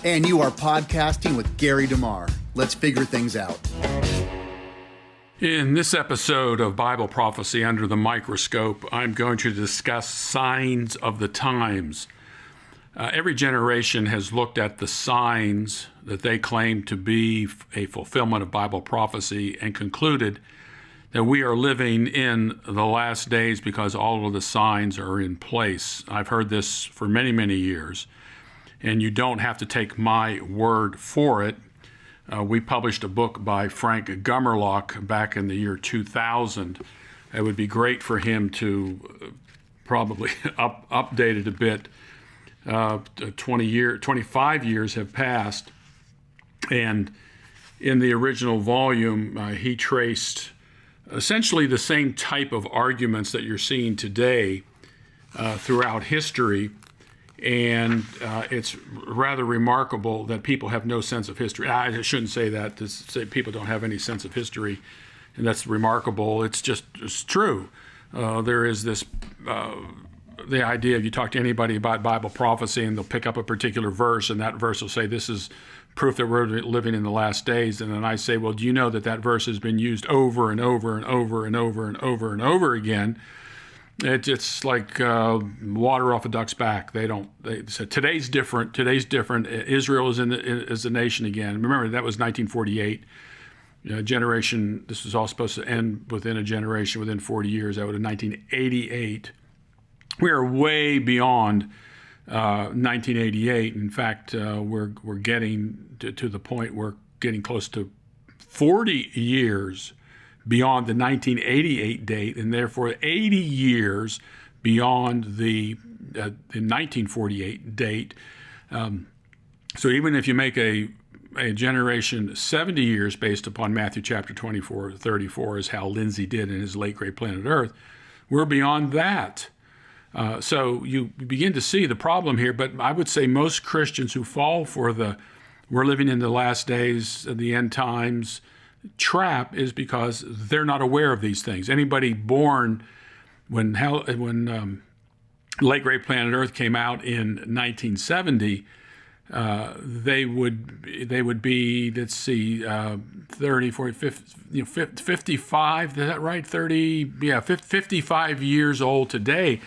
And you are podcasting with Gary DeMar. Let's figure things out. In this episode of Bible Prophecy Under the Microscope, I'm going to discuss signs of the times. Every generation has looked at the signs that they claim to be a fulfillment of Bible prophecy and concluded that we are living in the last days because all of the signs are in place. I've heard this for many, many years, and you don't have to take my word for it. We published a book by Frank Gummerlock back in the year 2000. It would be great for him to probably update it a bit. 25 years have passed, and in the original volume, he traced essentially the same type of arguments that you're seeing today throughout history. And it's rather remarkable that people have no sense of history. I shouldn't say that, to say people don't have any sense of history, and that's remarkable. It's true. There is this, the idea of you talk to anybody about Bible prophecy and they'll pick up a particular verse, and that verse will say, this is proof that we're living in the last days. And then I say, well, do you know that that verse has been used over and over and over and over and over and over again? It's like water off a duck's back. They said today's different. Israel is a nation again. Remember, that was 1948. Generation. This was all supposed to end within a generation, within 40 years. That would have 1988. We are way beyond 1988. In fact, we're getting to the point we're getting close to 40 years beyond the 1988 date, and therefore 80 years beyond the 1948 date. So even if you make a generation 70 years based upon Matthew chapter 24:34, as Hal Lindsey did in his late great Planet Earth, we're beyond that. So you begin to see the problem here, but I would say most Christians who fall for we're living in the last days of the end times trap is because they're not aware of these things. Anybody born when late great Planet Earth came out in 1970, they would be, let's see, 30, 40, 50, 55, is that right? 55 years old today.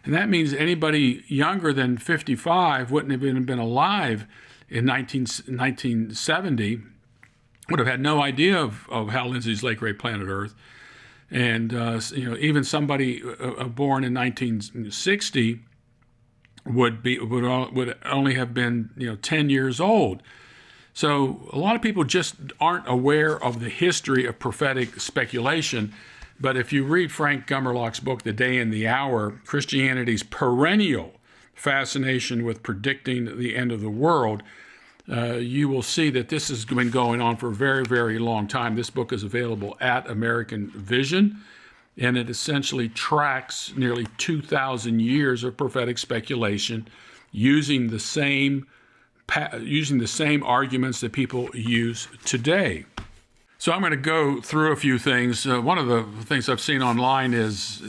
And that means anybody younger than 55 wouldn't have been alive in 1970, would have had no idea of Hal Lindsey's late great Planet Earth. And even somebody born in 1960 would only have been 10 years old. So a lot of people just aren't aware of the history of prophetic speculation. But if you read Frank Gummerlock's book, The Day and the Hour, Christianity's perennial fascination with predicting the end of the world, you will see that this has been going on for a very, very long time. This book is available at American Vision, and it essentially tracks nearly 2,000 years of prophetic speculation using the same arguments that people use today. So I'm going to go through a few things. One of the things I've seen online is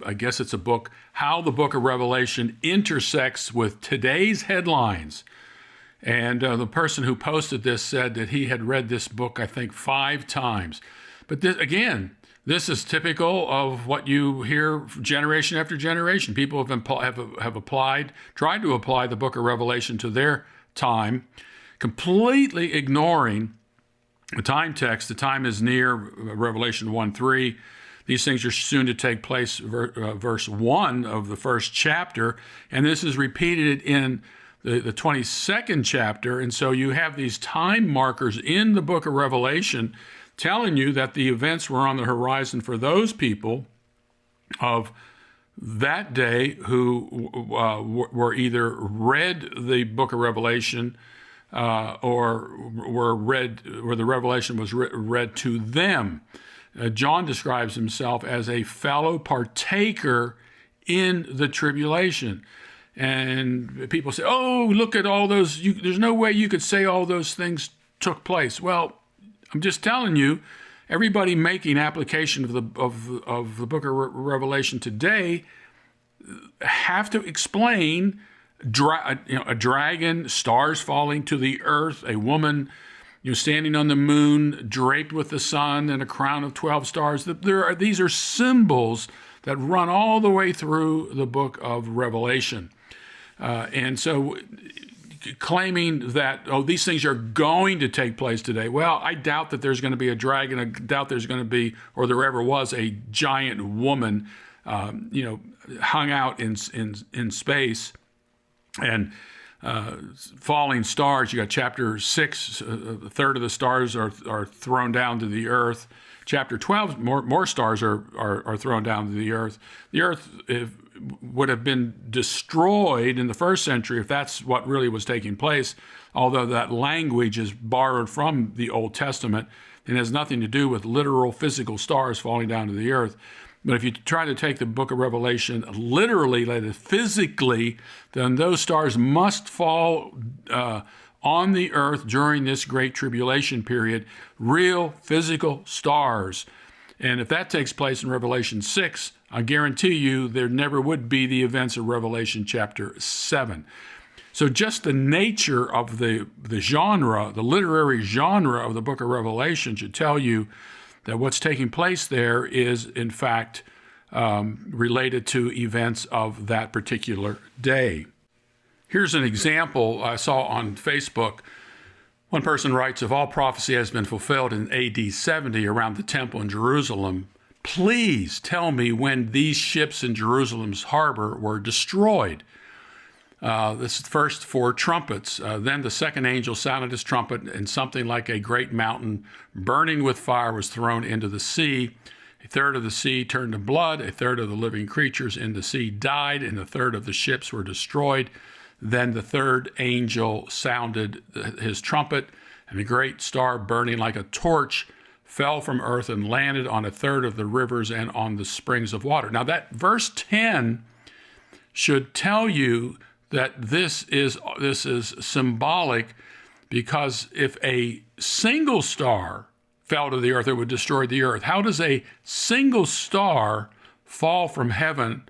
I guess it's a book, How the Book of Revelation Intersects with Today's Headlines. And the person who posted this said that he had read this book, I think, 5 times. But this is typical of what you hear generation after generation. People have tried to apply the book of Revelation to their time, completely ignoring the time text. The time is near, Revelation 1:3. These things are soon to take place, verse 1 of the first chapter. And this is repeated in the 22nd chapter. And so you have these time markers in the book of Revelation telling you that the events were on the horizon for those people of that day who were either read the book of Revelation or where the revelation was read to them. John describes himself as a fellow partaker in the tribulation. And people say, oh, look at all those, there's no way you could say all those things took place. Well, I'm just telling you, everybody making application of the book of Revelation today have to explain a dragon, stars falling to the earth, a woman standing on the moon, draped with the sun, and a crown of 12 stars. These are symbols that run all the way through the book of Revelation. And so claiming that, these things are going to take place today. Well, I doubt that there's going to be a dragon. I doubt there's going to be, or there ever was, a giant woman, hung out in space. And falling stars, you got chapter 6, a third of the stars are thrown down to the earth. Chapter 12, more stars are thrown down to the earth. The earth would have been destroyed in the first century if that's what really was taking place, although that language is borrowed from the Old Testament and has nothing to do with literal physical stars falling down to the earth. But if you try to take the book of Revelation literally, physically, then those stars must fall on the earth during this great tribulation period, real physical stars. And if that takes place in Revelation 6, I guarantee you there never would be the events of Revelation chapter 7. So just the nature of the genre, the literary genre of the book of Revelation should tell you that what's taking place there is, in fact, related to events of that particular day. Here's an example I saw on Facebook. One person writes, if all prophecy has been fulfilled in AD 70 around the temple in Jerusalem, please tell me when these ships in Jerusalem's harbor were destroyed. This is first 4 trumpets. Then the second angel sounded his trumpet, and something like a great mountain burning with fire was thrown into the sea. A third of the sea turned to blood. A third of the living creatures in the sea died, and a third of the ships were destroyed. Then the third angel sounded his trumpet, and a great star burning like a torch fell from earth and landed on a third of the rivers and on the springs of water. Now that verse 10 should tell you that this is symbolic, because if a single star fell to the earth, it would destroy the earth. How does a single star fall from heaven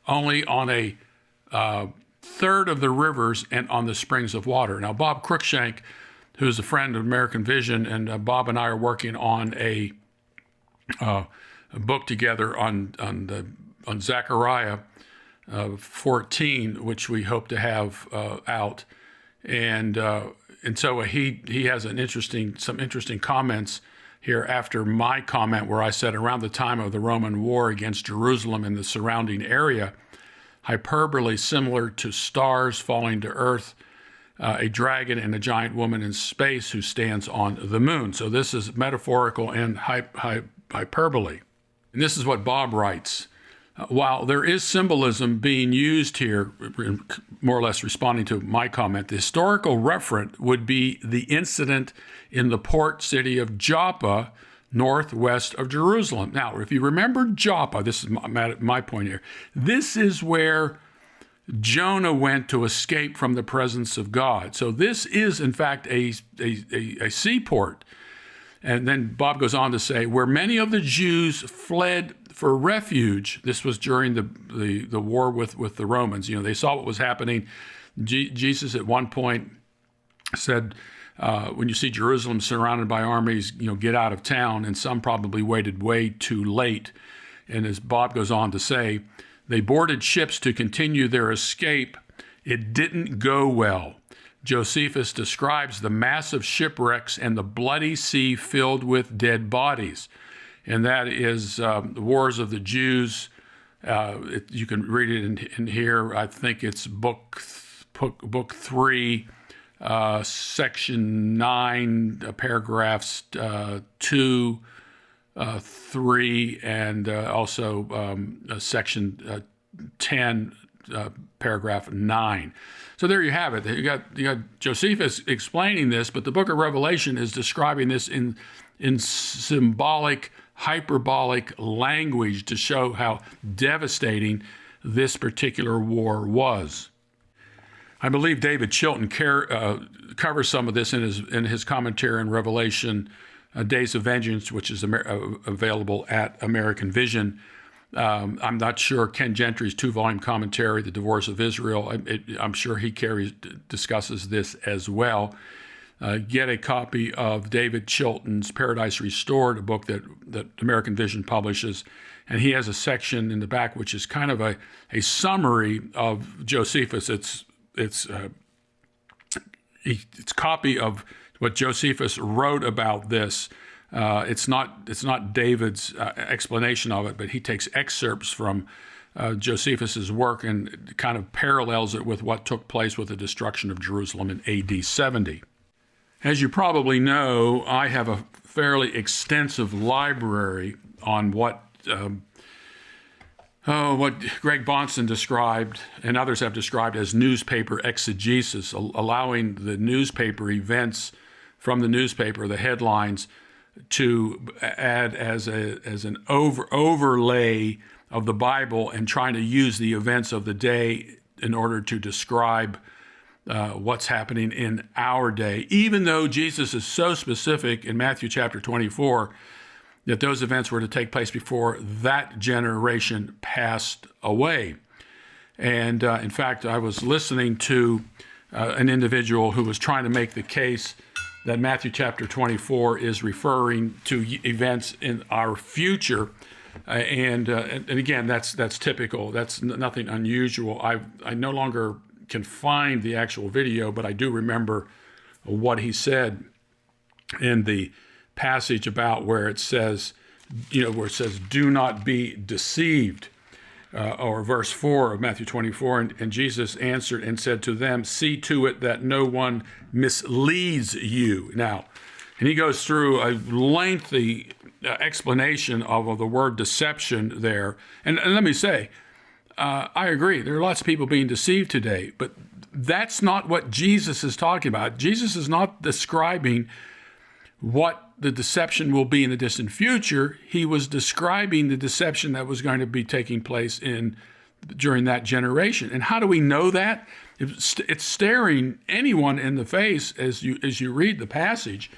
only on a third of the rivers and on the springs of water? Now, Bob Cruikshank, who's a friend of American Vision, and Bob and I are working on a book together on Zechariah 14, which we hope to have out, and so he has some interesting comments here after my comment, where I said around the time of the Roman war against Jerusalem and the surrounding area, hyperbole similar to stars falling to earth, a dragon and a giant woman in space who stands on the moon. So this is metaphorical and hyperbole. And this is what Bob writes. While there is symbolism being used here, more or less responding to my comment, the historical referent would be the incident in the port city of Joppa, northwest of Jerusalem. Now, if you remember Joppa, this is my point here, this is where Jonah went to escape from the presence of God. So this is, in fact, a seaport. And then Bob goes on to say, where many of the Jews fled for refuge. This was during the war with the Romans. They saw what was happening. Jesus at one point said, when you see Jerusalem surrounded by armies, get out of town. And some probably waited way too late. And as Bob goes on to say, they boarded ships to continue their escape. It didn't go well. Josephus describes the massive shipwrecks and the bloody sea filled with dead bodies. And that is the Wars of the Jews. You can read it in here. I think it's book 3, section 9, paragraphs 2, 3, and also section 10, paragraph 9. So there you have it. You got Josephus explaining this, but the book of Revelation is describing this in symbolic, hyperbolic language to show how devastating this particular war was. I believe David Chilton covers some of this in his commentary on Revelation, Days of Vengeance, which is available at American Vision. I'm not sure Ken Gentry's 2-volume commentary, The Divorce of Israel, I'm sure he discusses this as well. Get a copy of David Chilton's Paradise Restored, a book that American Vision publishes. And he has a section in the back which is kind of a summary of Josephus. It's copy of what Josephus wrote about this. It's not David's explanation of it, but he takes excerpts from Josephus's work and kind of parallels it with what took place with the destruction of Jerusalem in AD 70. As you probably know, I have a fairly extensive library on what Greg Bahnsen described and others have described as newspaper exegesis, allowing the newspaper events from the newspaper, the headlines, to add as an overlay of the Bible and trying to use the events of the day in order to describe what's happening in our day, even though Jesus is so specific in Matthew chapter 24 that those events were to take place before that generation passed away. And in fact, I was listening to an individual who was trying to make the case that Matthew chapter 24 is referring to events in our future. And again, that's typical. That's nothing unusual. I no longer can find the actual video, but I do remember what he said in the passage about where it says, do not be deceived. Or verse 4 of Matthew 24, and Jesus answered and said to them, see to it that no one misleads you. Now, and he goes through a lengthy explanation of the word deception there. And let me say, I agree, there are lots of people being deceived today, but that's not what Jesus is talking about. Jesus is not describing what the deception will be in the distant future. He was describing the deception that was going to be taking place during that generation. And how do we know that? It's staring anyone in the face as you read the passage.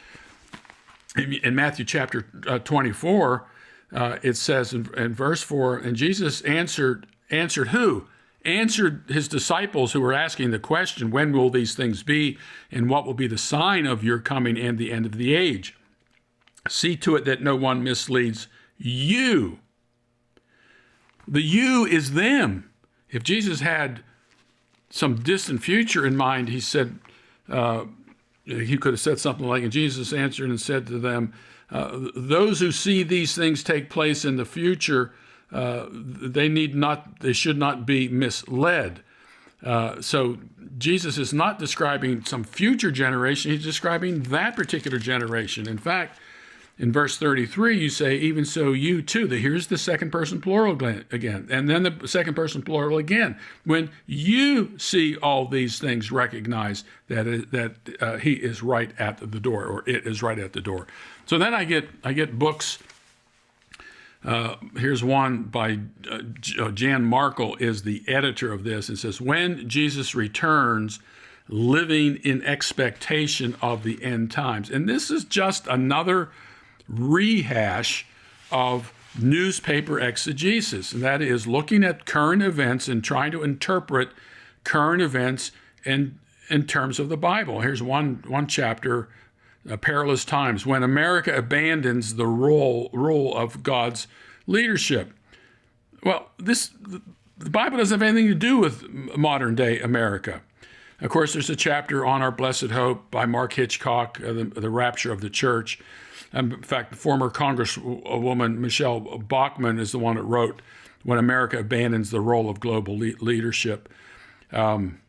In Matthew chapter 24, it says in verse 4, and Jesus answered who? Answered his disciples who were asking the question, when will these things be, and what will be the sign of your coming and the end of the age? See to it that no one misleads you. The you is them. If Jesus had some distant future in mind, he said, he could have said something like, and Jesus answered and said to them, those who see these things take place in the future, they should not be misled. So Jesus is not describing some future generation. He's describing that particular generation. In fact, in verse 33, you say, even so you too. Here's the second person plural again. And then the second person plural again. When you see all these things, recognize that he is right at the door, or it is right at the door. So then I get books. Here's one by Jan Markle is the editor of this. It says, when Jesus returns, living in expectation of the end times. And this is just another rehash of newspaper exegesis, and that is looking at current events and trying to interpret current events in terms of the Bible. Here's one chapter, Perilous Times, when America abandons the role of God's leadership. Well, the Bible doesn't have anything to do with modern day America. Of course, there's a chapter on Our Blessed Hope by Mark Hitchcock, the Rapture of the Church. In fact, former Congresswoman Michelle Bachmann is the one that wrote When America Abandons the Role of Global Leadership. And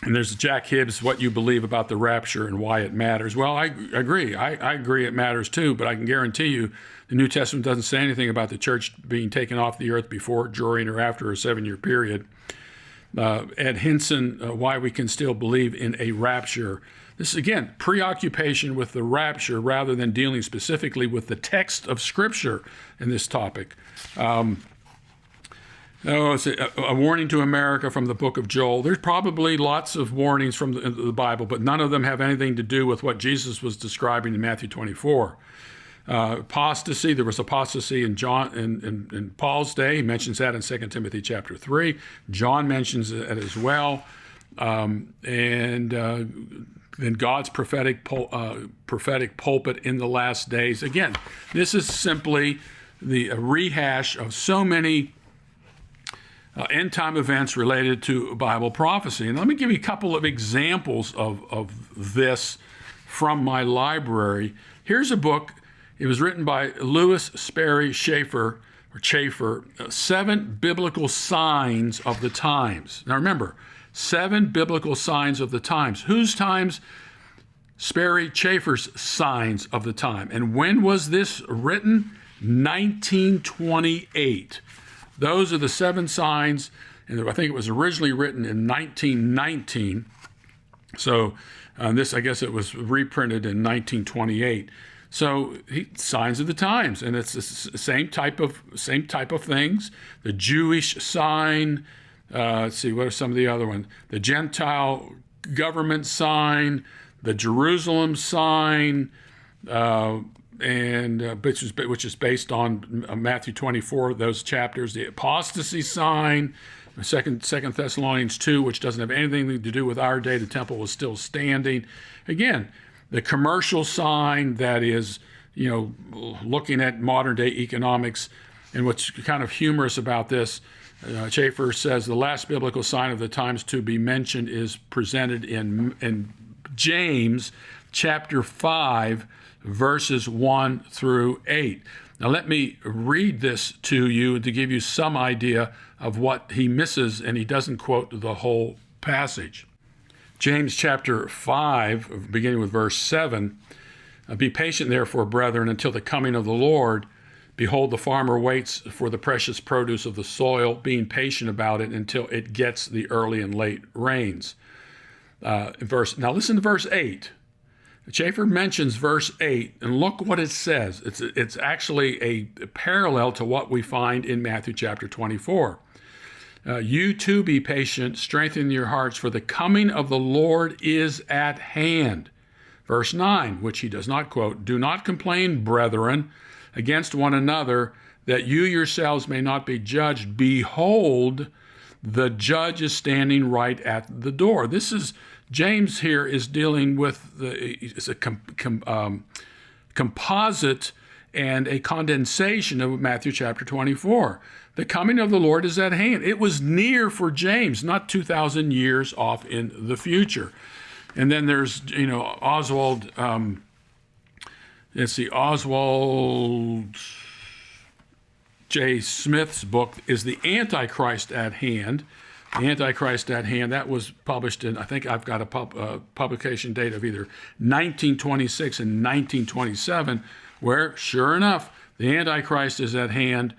there's Jack Hibbs, What You Believe About the Rapture and Why It Matters. Well, I agree. I agree it matters too, but I can guarantee you the New Testament doesn't say anything about the church being taken off the earth before, during, or after a 7-year period. Ed Hinson, Why We Can Still Believe in a Rapture. This is, again, preoccupation with the rapture rather than dealing specifically with the text of Scripture in this topic. It's a warning to America from the book of Joel. There's probably lots of warnings from the Bible, but none of them have anything to do with what Jesus was describing in Matthew 24. Apostasy, there was apostasy in in Paul's day. He mentions that in 2 Timothy chapter 3. John mentions it as well. Then God's prophetic pulpit in the last days. Again, this is simply the rehash of so many end time events related to Bible prophecy. And let me give you a couple of examples of this from my library. Here's a book. It was written by Lewis Sperry Chafer, 7 Biblical Signs of the Times. Now remember, 7 biblical signs of the times. Whose times? Sperry Chafer's signs of the time. And when was this written? 1928. Those are the 7 signs, and I think it was originally written in 1919. So this, I guess it was reprinted in 1928. So signs of the times, and it's the same type of things. The Jewish sign. Let's see, what are some of the other ones? The Gentile government sign, the Jerusalem sign, which is based on Matthew 24, those chapters. The apostasy sign, Second Thessalonians 2, which doesn't have anything to do with our day. The temple was still standing. Again, the commercial sign, that is, looking at modern day economics. And what's kind of humorous about this, Chafer says the last biblical sign of the times to be mentioned is presented in James chapter 5, verses 1 through 8. Now let me read this to you to give you some idea of what he misses, and he doesn't quote the whole passage. James chapter 5, beginning with verse 7, be patient therefore, brethren, until the coming of the Lord. Behold, the farmer waits for the precious produce of the soil, being patient about it until it gets the early and late rains. Now listen to verse 8. Chafer mentions verse 8, and look what it says. It's actually a parallel to what we find in Matthew chapter 24. You too be patient, strengthen your hearts, for the coming of the Lord is at hand. Verse 9, which he does not quote, do not complain, brethren, against one another, that you yourselves may not be judged. Behold, the judge is standing right at the door. This is, James here is dealing with it's a composite and a condensation of Matthew chapter 24. The coming of the Lord is at hand. It was near for James, not 2,000 years off in the future. And then there's, Oswald, Oswald J. Smith's book is The Antichrist at Hand. The Antichrist at Hand, that was published in, I think I've got a publication date of either 1926 and 1927, where, sure enough, the Antichrist is at hand.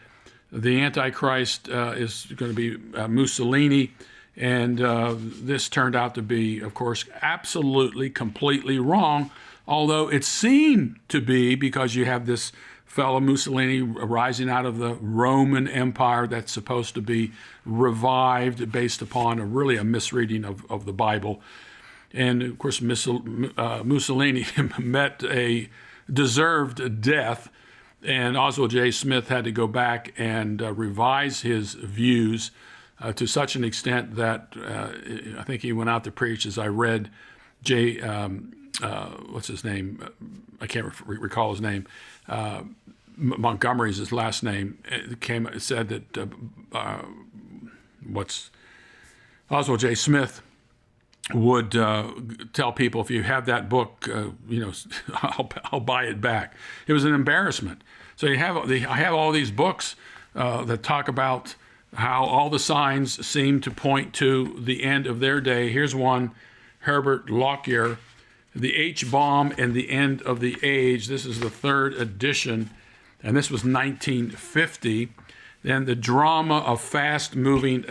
The Antichrist is going to be Mussolini, and this turned out to be, of course, absolutely, completely wrong, although it seemed to be, because you have this fellow Mussolini rising out of the Roman Empire that's supposed to be revived based upon a misreading of the Bible. And, of course, Mussolini met a deserved death, and Oswald J. Smith had to go back and revise his views to such an extent that I think he went out to preach, as I read what's his name? I can't recall his name. Montgomery's his last name. It said that Oswald J. Smith would tell people, if you have that book, I'll buy it back. It was an embarrassment. So I have all these books that talk about how all the signs seem to point to the end of their day. Here's one, Herbert Lockyer, The H-Bomb and the End of the Age. This is the 3rd edition, and this was 1950. Then The Drama of Fast-Moving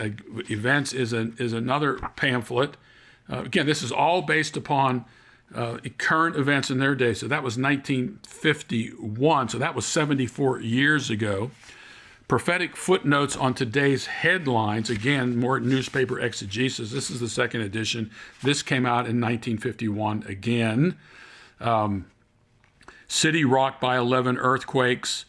Events is another pamphlet. Again, this is all based upon current events in their day. So that was 1951. So that was 74 years ago. Prophetic Footnotes on Today's Headlines. Again, more newspaper exegesis. This is the 2nd edition. This came out in 1951 again. city rocked by 11 earthquakes.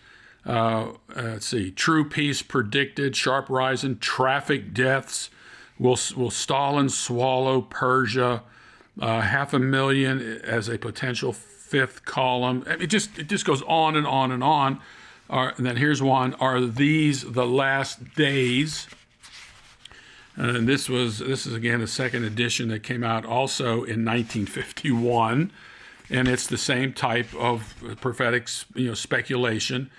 Let's see, true peace predicted, sharp rise in traffic deaths. Will Stalin swallow Persia? 500,000 as a potential fifth column. It just goes on and on and on. And then here's one: Are these the last days? And this is again a second edition that came out also in 1951, and it's the same type of prophetic, speculation,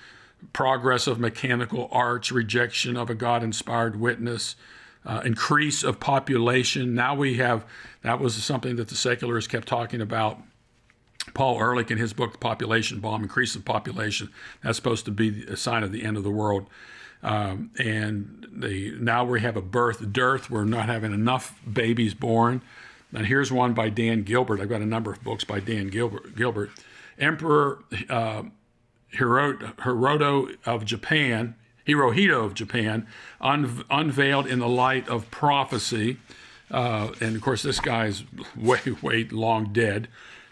progress of mechanical arts, rejection of a God-inspired witness, increase of population. Now that was something that the secularists kept talking about. Paul Ehrlich in his book, The Population Bomb, increase of population. That's supposed to be a sign of the end of the world. And now we have a birth dearth. We're not having enough babies born. And here's one by Dan Gilbert. I've got a number of books by Dan Gilbert. Emperor Hirohito of Japan, unveiled in the light of prophecy. And of course, this guy's way long dead.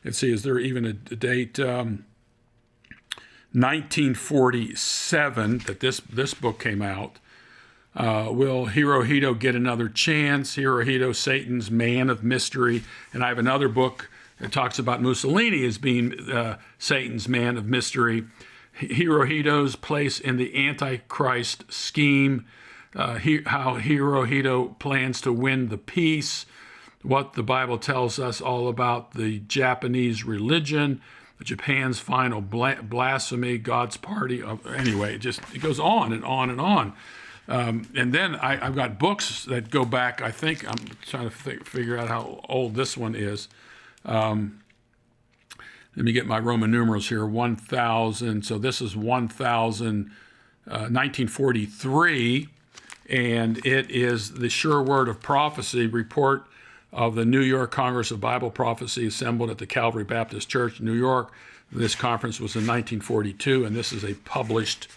Let's see, is there even a date? 1947 that this book came out. Will Hirohito get another chance? Hirohito, Satan's man of mystery. And I have another book that talks about Mussolini as being Satan's man of mystery. Hirohito's place in the Antichrist scheme. How Hirohito plans to win the peace. What the Bible tells us all about the Japanese religion, Japan's final blasphemy, God's party. Anyway, it goes on and on and on. And then I've got books that go back. I think I'm trying to figure out how old this one is. Let me get my Roman numerals here. 1000. So this is 1943, and it is the Sure Word of Prophecy report of the New York Congress of Bible Prophecy assembled at the Calvary Baptist Church, New York. This conference was in 1942, and this is a published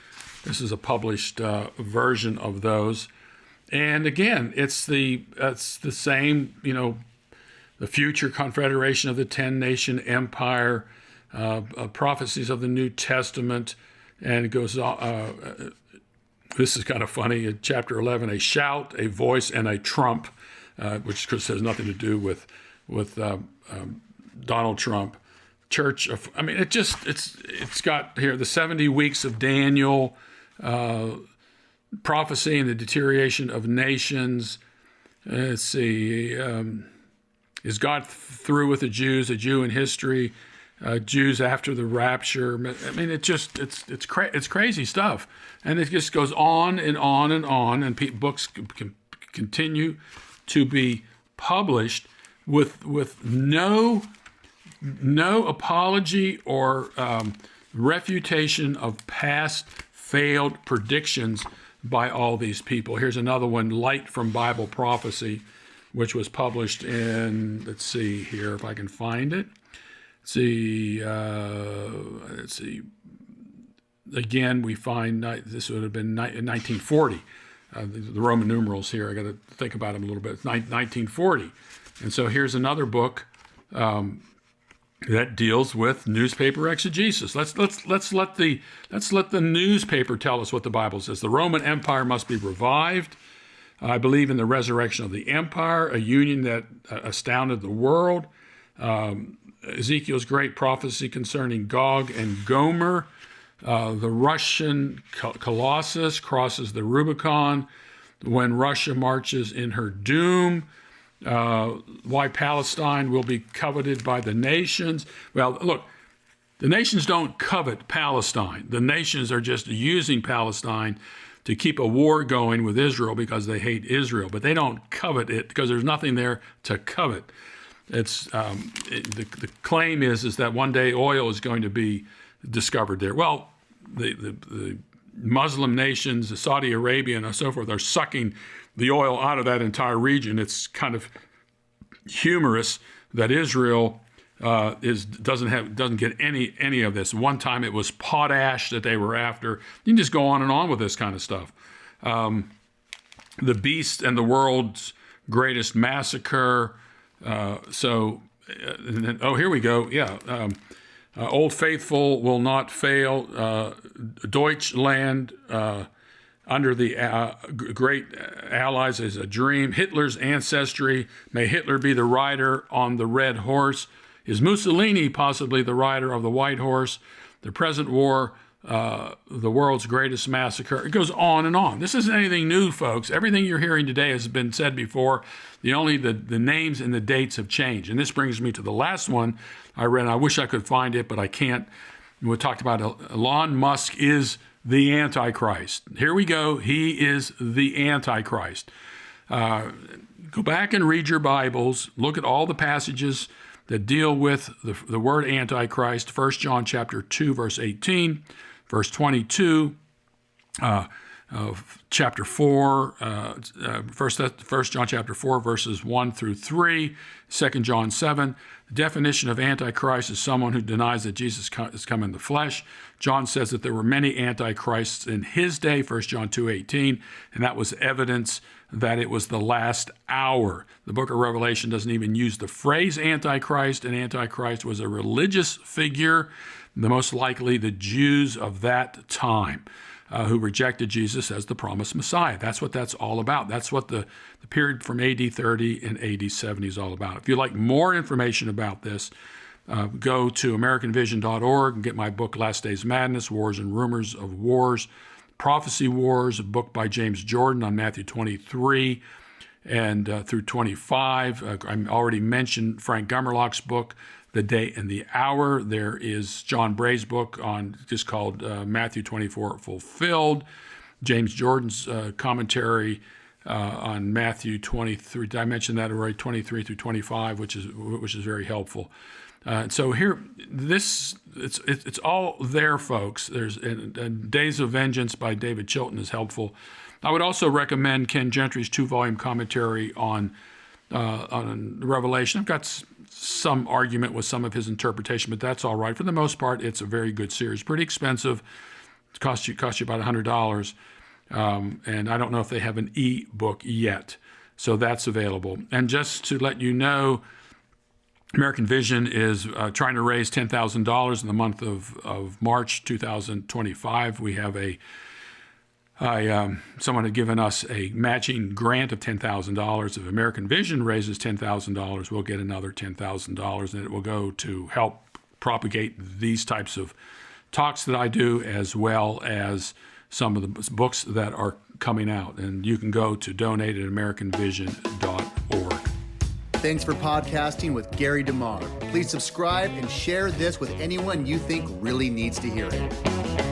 version of those. And again, it's the same, the future confederation of the 10-nation empire, prophecies of the New Testament, and it goes on. This is kind of funny. Chapter 11: a shout, a voice, and a trump. Which of course has nothing to do with Donald Trump. Church of, it's got here the 70 weeks of Daniel, prophecy and the deterioration of nations. Let's see, is God through with the Jews? A Jew in history, Jews after the rapture. It's crazy stuff, and it just goes on and on and on, and books can continue to be published with no apology or refutation of past failed predictions by all these people. Here's another one, Light from Bible Prophecy, which was published in, let's see here if I can find it. Let's see. Again, we find this would have been 1940. The Roman numerals here, I got to think about them a little bit. It's 1940, and so here's another book that deals with newspaper exegesis. Let's let the newspaper tell us what the Bible says. The Roman Empire must be revived. I believe in the resurrection of the empire, a union that astounded the world. Ezekiel's great prophecy concerning Gog and Gomer. The Russian Colossus crosses the Rubicon when Russia marches in her doom. Why Palestine will be coveted by the nations. Well, look, the nations don't covet Palestine. The nations are just using Palestine to keep a war going with Israel because they hate Israel, but they don't covet it because there's nothing there to covet. It's the claim is that one day oil is going to be discovered there. Well, the Muslim nations, the Saudi Arabia and so forth, are sucking the oil out of that entire region. It's kind of humorous that Israel doesn't get any of this. One time it was potash that they were after. You can just go on and on with this kind of stuff. The beast and the world's greatest massacre. Here we go. Yeah. Old Faithful will not fail. Deutschland under the great allies is a dream. Hitler's ancestry. May Hitler be the rider on the red horse. Is Mussolini possibly the rider of the white horse? The present war, the world's greatest massacre. It goes on and on. This isn't anything new, folks. Everything you're hearing today has been said before. The names and the dates have changed. And this brings me to the last one I read. I wish I could find it, but I can't. We talked about Elon Musk is the Antichrist. Here we go. He is the Antichrist. Go back and read your Bibles. Look at all the passages that deal with the word Antichrist. 1 John chapter 2, verse 18, verse 22, chapter 4, 1 John chapter 4, verses 1 through 3, 2 John 7. The definition of Antichrist is someone who denies that Jesus has come in the flesh. John says that there were many Antichrists in his day, 1 John 2:18, and that was evidence that it was the last hour. The book of Revelation doesn't even use the phrase Antichrist, and Antichrist was a religious figure, the most likely the Jews of that time, who rejected Jesus as the promised Messiah. That's what that's all about. That's what the period from AD 30 and AD 70 is all about. If you'd like more information about this, go to AmericanVision.org and get my book, Last Days Madness, Wars and Rumors of Wars, Prophecy Wars, a book by James Jordan on Matthew 23 and through 25. I already mentioned Frank Gummerloch's book, The Day and the Hour. There is John Bray's book on just called Matthew 24 Fulfilled. James Jordan's commentary on Matthew 23. Did I mention that already? 23 through 25, which is very helpful. So here, it's all there, folks. There's Days of Vengeance by David Chilton is helpful. I would also recommend Ken Gentry's 2-volume commentary on Revelation. I've got some argument with some of his interpretation, but that's all right. For the most part, it's a very good series. Pretty expensive. It costs you about $100. And I don't know if they have an e-book yet. So that's available. And just to let you know, American Vision is trying to raise $10,000 in the month of March 2025. We have someone had given us a matching grant of $10,000. If American Vision raises $10,000, we'll get another $10,000, and it will go to help propagate these types of talks that I do, as well as some of the books that are coming out. And you can go to donate at AmericanVision.org. Thanks for podcasting with Gary DeMar. Please subscribe and share this with anyone you think really needs to hear it.